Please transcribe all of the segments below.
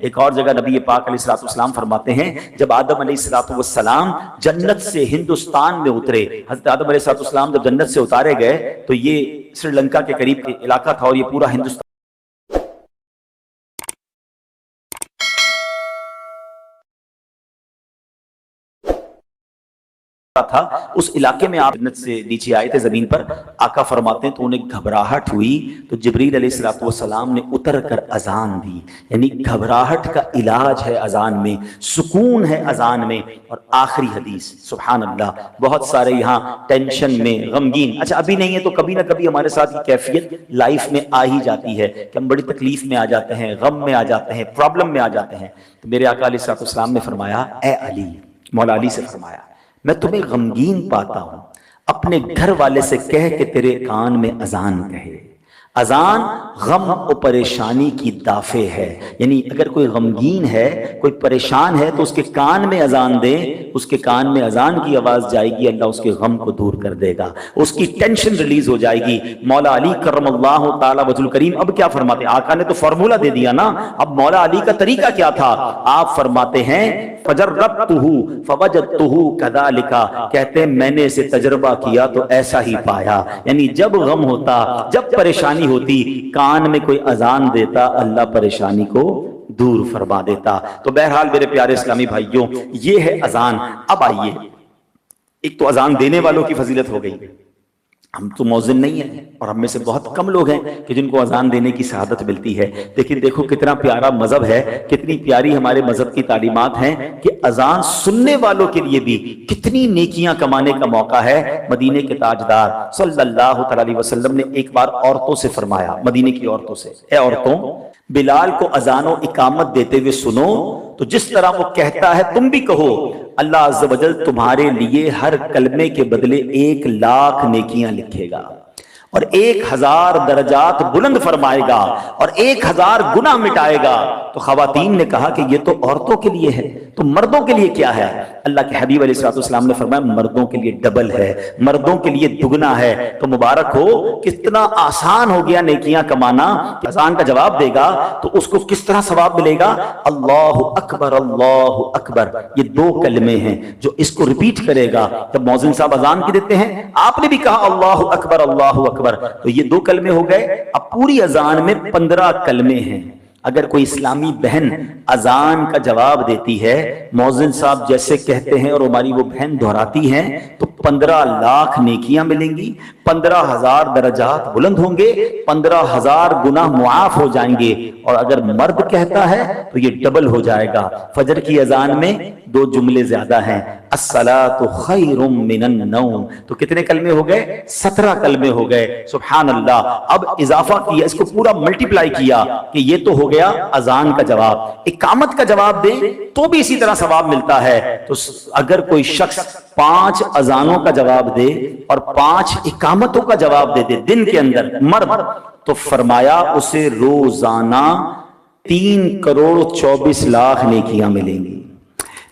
ایک اور جگہ نبی پاک علیہ الصلوۃ والسلام فرماتے ہیں جب آدم علیہ الصلوۃ والسلام جنت سے ہندوستان میں اترے، حضرت آدم علیہ الصلوۃ والسلام جب جنت سے اتارے گئے تو یہ سری لنکا کے قریب کے علاقہ تھا اور یہ پورا ہندوستان تھا، اس علاقے میں آپ جنت سے نیچے آئے تھے زمین پر، آقا فرماتے ہیں تو انہیں گھبراہٹ ہوئی تو جبریل علیہ الصلوۃ والسلام نے اتر کر اذان دی، یعنی گھبراہٹ کا علاج ہے اذان میں، سکون ہے اذان میں۔ اور آخری حدیث، سبحان اللہ، بہت سارے یہاں ٹینشن میں غمگین، اچھا ابھی نہیں ہے تو کبھی نہ کبھی ہمارے ساتھ یہ کیفیت لائف میں آ ہی جاتی ہے کہ ہم بڑی تکلیف میں آ جاتے ہیں، غم میں آ جاتے ہیں، پرابلم میں آ جاتے ہیں، تو میرے آقا علیہ الصلوۃ والسلام نے فرمایا، اے علی، مولا علی سے فرمایا، میں تمہیں غمگین پاتا ہوں، اپنے گھر والے سے کہہ کہ تیرے کان میں اذان کہے۔ اذان غم و پریشانی کی دافع ہے، یعنی اگر کوئی غمگین ہے، کوئی پریشان ہے تو اس کے کان میں اذان دیں، اس کے کان میں اذان کی آواز جائے گی، اللہ اس کے غم کو دور کر دے گا، اس کی ٹینشن ریلیز ہو جائے گی۔ مولا علی کرم اللہ تعالی وجہ الکریم اب کیا فرماتے ہیں؟ آقا نے تو فارمولہ دے دیا نا، اب مولا علی کا طریقہ کیا تھا؟ آپ فرماتے ہیں فجربتہ فوجدتہ کذالک، کہتے ہیں میں نے اسے تجربہ کیا تو ایسا ہی پایا، یعنی جب غم ہوتا، جب پریشانی ہوتی، کان میں کوئی اذان دیتا، اللہ پریشانی کو دور فرما دیتا۔ تو بہرحال میرے پیارے اسلامی بھائیوں، یہ ہے اذان۔ اب آئیے، ایک تو اذان دینے والوں کی فضیلت ہو گئی، ہم تو مؤذن نہیں ہیں اور ہم میں سے بہت کم لوگ ہیں کہ جن کو اذان دینے کی سعادت ملتی ہے، لیکن دیکھو کتنا پیارا مذہب ہے، کتنی پیاری ہمارے مذہب کی تعلیمات ہیں کہ اذان سننے والوں کے لیے بھی کتنی نیکیاں کمانے کا موقع ہے۔ مدینے کے تاجدار صلی اللہ علیہ وسلم نے ایک بار عورتوں سے فرمایا، مدینے کی عورتوں سے، اے عورتوں، بلال کو اذان و اقامت دیتے ہوئے سنو تو جس طرح وہ کہتا ہے تم بھی کہو، اللہ عز و جل تمہارے لیے ہر کلمے کے بدلے 1,00,000 نیکیاں لکھے گا اور 1,000 درجات بلند فرمائے گا اور 1,000 گناہ مٹائے گا۔ تو خواتین نے کہا کہ یہ تو عورتوں کے لیے ہے، تو مردوں کے لیے کیا ہے؟ اللہ کے حبیب علیہ الصلوۃ والسلام نے فرمایا مردوں کے لیے ڈبل ہے، مردوں کے لیے دگنا ہے۔ تو مبارک ہو، کتنا آسان ہو گیا نیکیاں کمانا۔ اذان کا جواب دے گا تو اس کو کس طرح ثواب ملے گا؟ اللہ اکبر، اللہ اکبر، یہ 2 کلمے ہیں جو اس کو ریپیٹ کرے گا جب مؤذن صاحب اذان کی دیتے ہیں۔ آپ نے بھی کہا اللہ اکبر، اللہ اکبر، تو یہ 2 کلمے ہو گئے۔ اب پوری اذان میں 15 کلمے ہیں۔ اگر کوئی اسلامی بہن اذان کا جواب دیتی ہے، مؤذن صاحب جیسے کہتے ہیں اور ہماری وہ بہن دہراتی ہیں، تو 15,00,000 نیکیاں ملیں گی، 15,000 درجات بلند ہوں گے، 15,000 گناہ معاف ہو جائیں گے۔ اور اگر مرد کہتا ہے تو یہ ڈبل ہو جائے گا۔ فجر کی اذان میں 2 جملے زیادہ ہیں، الصلاۃ خیر من النوم، تو کتنے کلمے ہو گئے؟ 17 کلمے ہو گئے۔ سبحان اللہ۔ اب اضافہ کیا، اس کو پورا ملٹیپلائی کیا کہ یہ تو ہو گیا اذان کا جواب۔ اقامت کا جواب دے تو بھی اسی طرح ثواب ملتا ہے۔ تو اگر کوئی شخص 5 اذانوں کا جواب دے اور 5 اقامتوں کا جواب دے دے دن کے اندر، مرد، تو فرمایا اسے روزانہ 3,24,00,000 نیکیاں ملیں گی،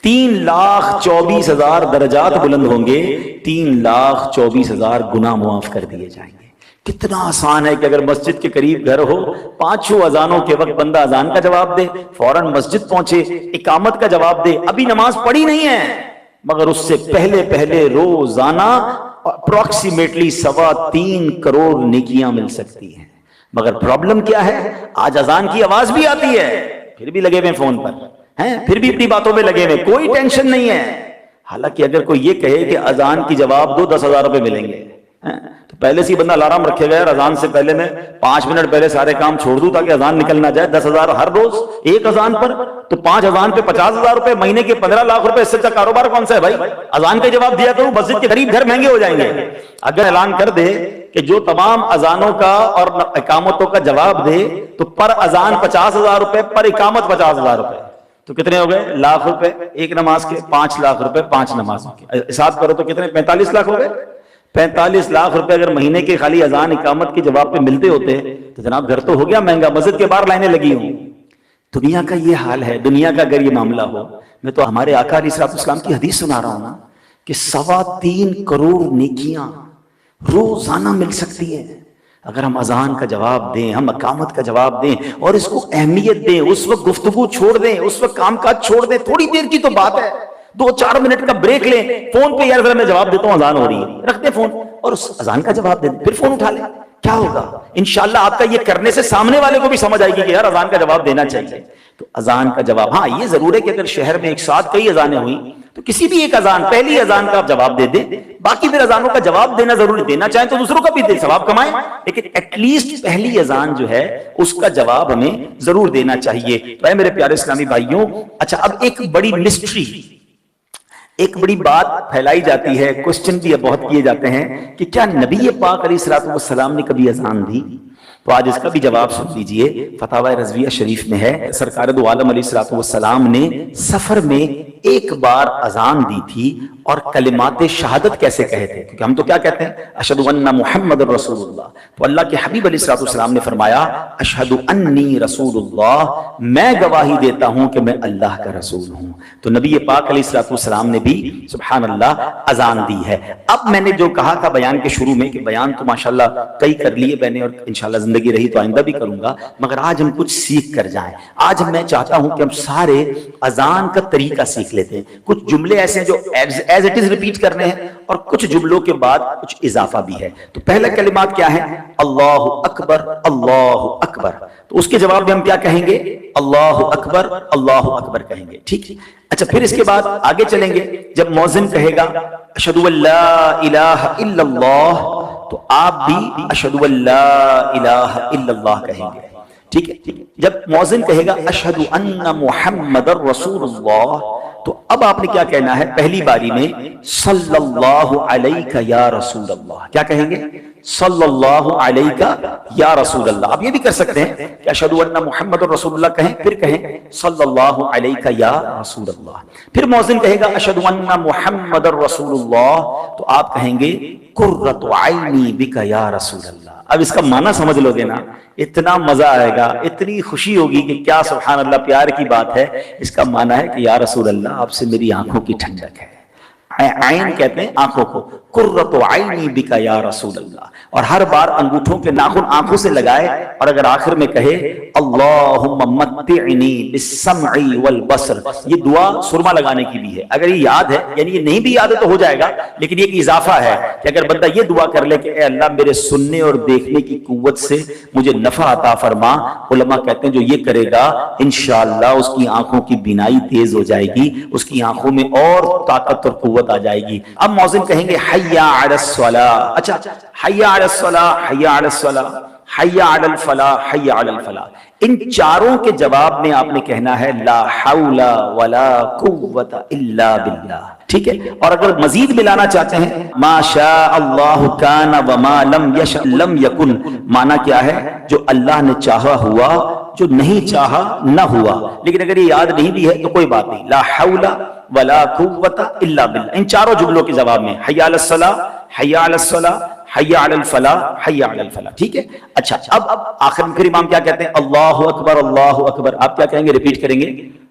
3,24,000 درجات بلند ہوں گے، 3,24,000 گناہ معاف کر دیے جائیں گے۔ کتنا آسان ہے کہ اگر مسجد کے قریب گھر ہو، 5 اذانوں کے وقت بندہ اذان کا جواب دے، فوراً مسجد پہنچے، اقامت کا جواب دے، ابھی نماز پڑھی نہیں ہے مگر اس سے پہلے روزانہ اپروکسیمیٹلی 3.25 کروڑ نیکیاں مل سکتی ہیں۔ مگر پرابلم کیا ہے؟ آج اذان کی آواز بھی آتی ہے، پھر بھی لگے ہوئے فون پر ہیں، پھر بھی اپنی باتوں میں لگے ہوئے، کوئی ٹینشن نہیں ہے۔ حالانکہ اگر کوئی یہ کہے کہ اذان کی جواب دو 10,000 روپے ملیں گے، تو پہلے سے ہی بندہ الارم رکھے گا، اذان سے پہلے میں 5 منٹ پہلے سارے کام چھوڑ دوں تاکہ اذان نکل نہ جائے۔ 10,000 ہر روز ایک اذان پر، تو 5 اذان پہ 50,000 روپے، مہینے کے 15,00,000 روپے۔ اس سے اچھا کاروبار کون سا ہے بھائی؟ اذان کا جواب دیا کروں، مسجد کے قریب گھر مہنگے ہو جائیں گے۔ اگر اعلان کر دے کہ جو تمام اذانوں کا اور اقامتوں کا جواب دے تو پر اذان 50,000 روپے، پر اقامت 50,000 روپے، تو کتنے ہو گئے؟ لاکھ روپے ایک نماز کے، 5 لاکھ روپے 5 نمازوں کے، حساب کرو تو کتنے؟ 45 لاکھ ہو گئے۔ 45 لاکھ روپے اگر مہینے کے خالی اذان اقامت کے جواب پہ ملتے ہوتے تو جناب گھر تو ہو گیا مہنگا، مسجد کے باہر لائنیں لگی ہوں۔ دنیا کا یہ حال ہے، دنیا کا اگر یہ معاملہ ہو، میں تو ہمارے آقا علیہ الصلوۃ والسلام کی حدیث سنا رہا ہوں نا کہ 3.25 کروڑ نیکیاں روزانہ مل سکتی ہے۔ اگر ہم اذان کا جواب دیں، ہم اقامت کا جواب دیں اور اس کو اہمیت دیں، اس وقت گفتگو چھوڑ دیں، اس وقت کام کاج چھوڑ دیں، تھوڑی دیر کی تو بات ہے، 2-4 منٹ کا بریک لیں، فون پہ یار ذرا میں جواب دیتا ہوں اذان ہو رہی ہے، رکھ دیں فون اور اس اذان کا جواب دیں، پھر فون اٹھا لیں، کیا ہوگا؟ انشاءاللہ آپ کا یہ کرنے سے سامنے والے کو بھی سمجھ آئے گی کہ یار اذان کا جواب دینا چاہیے۔ تو اذان کا جواب، ہاں یہ ضرور ہے کہ اگر شہر میں ایک ساتھ کئی اذانیں ہوئیں تو کسی بھی ایک اذان، پہلی اذان کا آپ جواب دے دیں، باقی پھر اذانوں کا جواب دینا ضروری، دینا چاہیں تو دوسروں کا بھی دیں، ثواب کمائیں، لیکن ایٹ لیسٹ پہلی اذان جو ہے اس کا جواب ہمیں ضرور دینا چاہیے۔ تو اے میرے پیارے اسلامی بھائیوں، اچھا اب ایک بڑی مسٹری، ایک بڑی بات پھیلائی جاتی ہے، کوسچن بھی بہت کیے جاتے ہیں کہ کیا نبی پاک علیہ الصلوۃ والسلام نے کبھی اذان دی؟ تو آج اس کا بھی جواب سن لیجئے، فتاوی رضویہ شریف میں ہے، سرکار دو عالم علیہ الصلوۃ والسلام نے سفر میں ایک بار اذان دی تھی اور کلمات شہادت کیسے کہے تھے، کیونکہ ہم تو کیا کہتے ہیں اشہد ان محمد رسول اللہ، تو اللہ کے حبیب علیہ الصلوۃ والسلام نے فرمایا اشہد انی رسول اللہ، میں گواہی دیتا ہوں کہ میں اللہ کا رسول ہوں۔ تو نبی پاک علیہ الصلوۃ والسلام نے بھی سبحان اللہ اذان دی ہے۔ اب میں نے جو کہا تھا بیان کے شروع میں کہ بیان تو ماشاءاللہ کئی کر لیے میں نے اور انشاءاللہ زندگی رہی تو آئندہ بھی کروں گا، مگر آج ہم کچھ سیکھ کر جائیں۔ آج میں چاہتا ہوں کہ ہم سارے اذان کا طریقہ سیکھ لیتے ہیں، کچھ جملے ایسے ہیں جو ایز اٹ از ریپیٹ کرنے ہیں اور کچھ جملوں کے بعد کچھ اضافہ بھی ہے۔ تو پہلا کلمات کیا ہیں؟ اللہ اکبر، اللہ اکبر، تو اس کے جواب میں ہم کیا کہیں گے؟ اللہ اکبر کہیں گے، ٹھیک ہے۔ اچھا پھر اس کے بعد آگے چلیں گے، جب مؤذن کہے گا اشہد ان لا الہ الا اللہ، تو آپ بھی اشہد ان لا الہ الا اللہ کہیں گے، ٹھیک ہے۔ جب مؤذن کہے گا اشہد ان محمد رسول اللہ، تو اب آپ نے کیا کہنا ہے؟ پہلی باری میں صلی اللہ علیہ یا رسول اللہ، کیا کہیں گے؟ صلی اللہ علیہ یا رسول اللہ۔ آپ یہ بھی کر سکتے ہیں کہ اشہد ان محمد رسول اللہ کہیں، پھر کہیں صلی اللہ علیہ یا رسول اللہ۔ پھر مؤذن کہے گا اشہد ان محمد رسول اللہ، تو آپ کہیں گے قرۃ عینی بک یا رسول اللہ۔ اب اس کا معنی سمجھ لو گے نا، اتنا مزہ آئے گا، اتنی خوشی ہوگی کہ کیا سبحان اللہ پیار کی بات ہے۔ اس کا معنی ہے کہ یا رسول اللہ آپ سے میری آنکھوں کی ٹھنڈک ہے۔ عین کہتے ہیں آنکھوں کو، قرۃ عینی بک یا رسول اللہ، اور ہر بار انگوٹھوں کے ناخن آنکھوں سے لگائے اور اگر آخر میں کہے اللہم متعنی بالسمع والبصر، یہ دعا سرما لگانے کی بھی ہے۔ اگر یہ یاد ہے، یعنی یہ نہیں بھی یاد ہے تو ہو جائے گا، لیکن یہ ایک اضافہ ہے کہ اگر بندہ یہ دعا کر لے کہ اے اللہ میرے سننے اور دیکھنے کی قوت سے مجھے نفع عطا فرما، علماء کہتے ہیں جو یہ کرے گا انشاءاللہ اس کی آنکھوں کی بینائی تیز ہو جائے گی، اس کی آنکھوں میں اور طاقت اور قوت آ جائے گی۔ اب مؤذن کہیں گے حی علی الصلاۃ، اچھا حی علی الصلاۃ، حی علی الصلاۃ، حی علی الفلاح، حی علی الفلاح، ان چاروں کے جواب میں آپ نے کہنا ہے لا حول ولا قوت الا باللہ، ٹھیک ہے۔ اور اگر مزید ملانا چاہتے ہیں ما شاء اللہ کان وما لم یشأ لم یکن، معنی کیا ہے؟ جو اللہ نے چاہا ہوا، جو نہیں چاہا نہ ہوا۔ لیکن اگر یہ یاد نہیں بھی ہے تو کوئی بات نہیں، لا حول ولا قوت الا باللہ، ان چاروں جملوں کے جواب میں حی علی الصلاۃ، حی علی الصلاۃ، حی علی الفلاح، حی علی الفلاح، ٹھیک ہے۔ اچھا اب آخر میں پھر امام کیا کہتے ہیں؟ اللہ اکبر، اللہ اکبر، آپ کیا کہیں گے؟ ریپیٹ کریں گے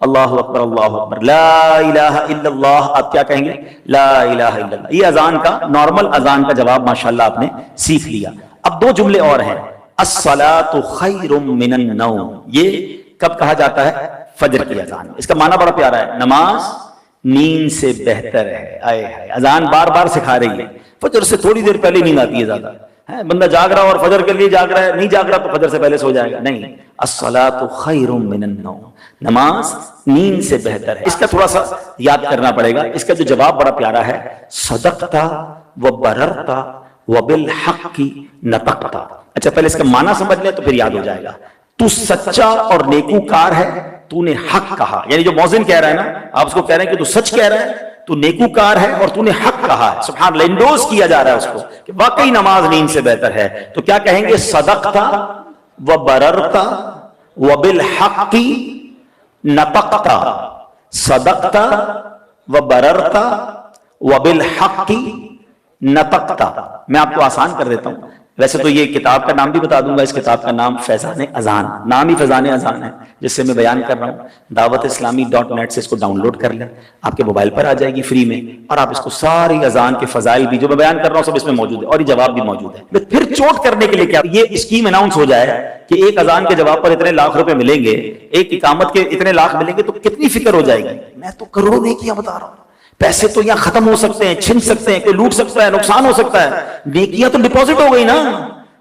اللہ اکبر، اللہ اکبر، لا الہ الا اللہ، آپ کیا کہیں گے؟ لا الہ الا اللہ۔ یہ اذان کا، نارمل اذان کا جواب ماشاءاللہ آپ نے سیکھ لیا۔ اب دو جملے اور ہیں، الصلاۃ خیر من النوم، یہ کب کہا جاتا ہے؟ فجر کی اذان۔ اس کا معنی بڑا پیارا ہے، نماز نیند سے بہتر ہے۔ آئے ہائے، اذان بار بار سکھا رہی ہے، فجر سے تھوڑی دیر پہلے نیند آتی ہے زیادہ، بندہ جاگ رہا اور فجر کے لیے جاگ رہا ہے، نہیں جاگ رہا تو فجر سے پہلے سو جائے گا، نہیں، الصلاۃ خیر من النوم، نماز نیند سے بہتر ہے۔ اس کا تھوڑا سا یاد کرنا پڑے گا، اس کا جو جواب بڑا پیارا ہے، صدقت وبررت وبالحق نطقت۔ اچھا پہلے اس کا معنی سمجھ لیں تو پھر یاد ہو جائے گا۔ تو سچا اور نیکوکار ہے، تو نے حق کہا، یعنی جو مؤذن کہہ رہا ہے نا، آپ اس کو کہہ رہے ہیں کہ تو سچ کہہ رہا ہے، تو نیکوکار ہے اور تو نے حق کہا ہے، سبحان اللہ، انڈوز کیا جا رہا ہے اس کو کہ واقعی نماز نیند سے بہتر ہے۔ تو کیا کہیں گے؟ صدقت وبررت وبالحق نطقت، صدقت وبررت وبالحق نطقت۔ میں آپ کو آسان کر دیتا ہوں، ویسے تو یہ کتاب کا نام بھی بتا دوں گا، اس کتاب کا نام فیضان اذان، نام ہی فیضان اذان ہے جس سے میں بیان کر رہا ہوں۔ dawatIslami.net سے اس کو ڈاؤن لوڈ کر لیں، آپ کے موبائل پر آ جائے گی فری میں، اور آپ اس کو ساری اذان کے فضائل بھی جو میں بیان کر رہا ہوں سب اس میں موجود ہے، اور یہ جواب بھی موجود ہے۔ پھر چوٹ کرنے کے لیے کیا یہ اسکیم اناؤنس ہو جائے کہ ایک اذان کے جواب پر اتنے لاکھ روپے ملیں گے، ایک اقامت کے اتنے لاکھ ملیں گے، تو کتنی فکر ہو جائے گی۔ میں تو کروڑوں نیکیاں بتا رہا ہوں، پیسے تو یہاں ختم ہو سکتے ہیں، چھن سکتے ہیں، کوئی لوٹ سکتا ہے، نقصان ہو سکتا ہے، نیکیاں تو ڈپوزٹ ہو گئی نا،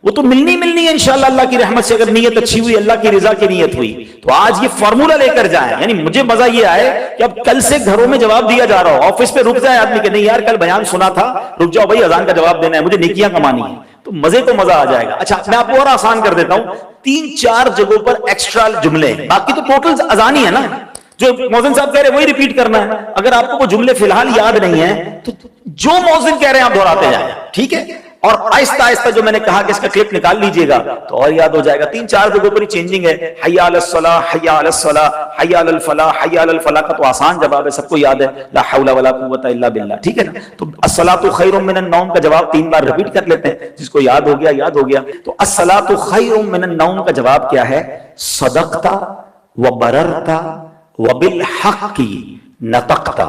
وہ تو ملنی ہے انشاءاللہ اللہ کی رحمت سے، اگر نیت اچھی ہوئی، اللہ کی رضا کی نیت ہوئی تو۔ آج یہ فارمولا لے کر جائیں، یعنی مجھے مزہ یہ آئے کہ اب کل سے گھروں میں جواب دیا جا رہا ہو، آفس پہ رک جائے آدمی کہ نہیں یار کل بیان سنا تھا، رک جاؤ بھائی اذان کا جواب دینا ہے، مجھے نیکیاں کمانی ہے، تو مزے تو مزہ آ جائے گا۔ اچھا میں آپ کو اور آسان کر دیتا ہوں، 3-4 جگہوں پر ایکسٹرا جملے، باقی تو ٹوٹل اذان ہی ہے نا، جو مؤذن صاحب کہہ رہے ہیں وہی ریپیٹ کرنا ہے۔ اگر آپ کو وہ جملے فی الحال یاد نہیں ہیں تو جو مؤذن کہہ رہے ہیں آپ دہراتے جائیں، ٹھیک ہے، اور آہستہ آہستہ جو میں نے کہا کہ اس کا کلپ نکال لیجئے گا تو اور یاد ہو جائے گا۔ 3-4 جگہوں پر ہی چینجنگ ہے، حی علی الصلاح، حی علی الصلاح، حی علی الفلاح، حی علی الفلاح کا تو آسان جواب ہے، سب کو یاد ہے، لا حول ولا قوت الا باللہ، ٹھیک ہے نا۔ تو الصلاۃ خیر من النوم کا جواب 3 بار ریپیٹ کر لیتے ہیں، جس کو یاد ہو گیا۔ تو الصلاۃ خیر من النوم کا جواب کیا ہے؟ صدقت وبررت وبالحق نطقت،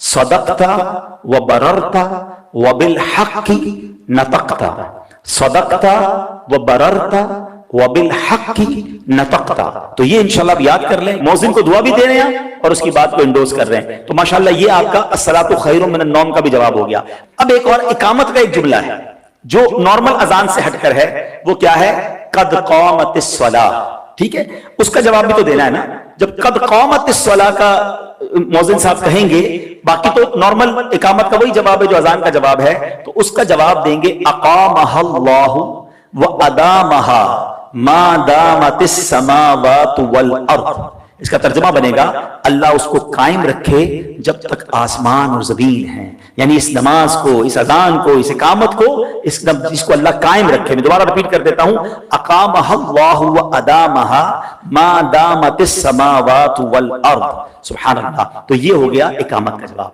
صدقت وبررت وبالحق نطقت، صدقت وبررت وبالحق نطقت۔ تو یہ انشاءاللہ آپ یاد کر لیں، مؤذن کو دعا بھی دے رہے ہیں اور اس کی بات کو انڈوز کر رہے ہیں، تو ماشاءاللہ یہ آپ کا الصلاۃ خیر من النوم کا بھی جواب ہو گیا۔ اب ایک اور اقامت کا ایک جملہ ہے جو نارمل اذان سے ہٹ کر ہے، وہ کیا ہے؟ قد قامت الصلاۃ، ٹھیک ہے، اس کا جواب بھی تو دینا ہے نا۔ جب قد قامت الصلاۃ کا مؤذن صاحب کہیں گے، باقی تو نارمل اقامت کا وہی جواب ہے جو اذان کا جواب ہے، تو اس کا جواب دیں گے اقامہ اللہ وادامہ ما دامت السماوات والارض۔ اس کا ترجمہ بنے گا اللہ اس کو قائم رکھے جب تک آسمان اور زمین ہیں، یعنی اس نماز کو، اس اذان کو، اس اقامت کو، اس کو اللہ قائم رکھے۔ میں دوبارہ ریپیٹ کر دیتا ہوں، اقامہ اللہ وادامہ ما دامت السماوات والارض، سبحان اللہ۔ تو یہ ہو گیا اقامت کا جواب۔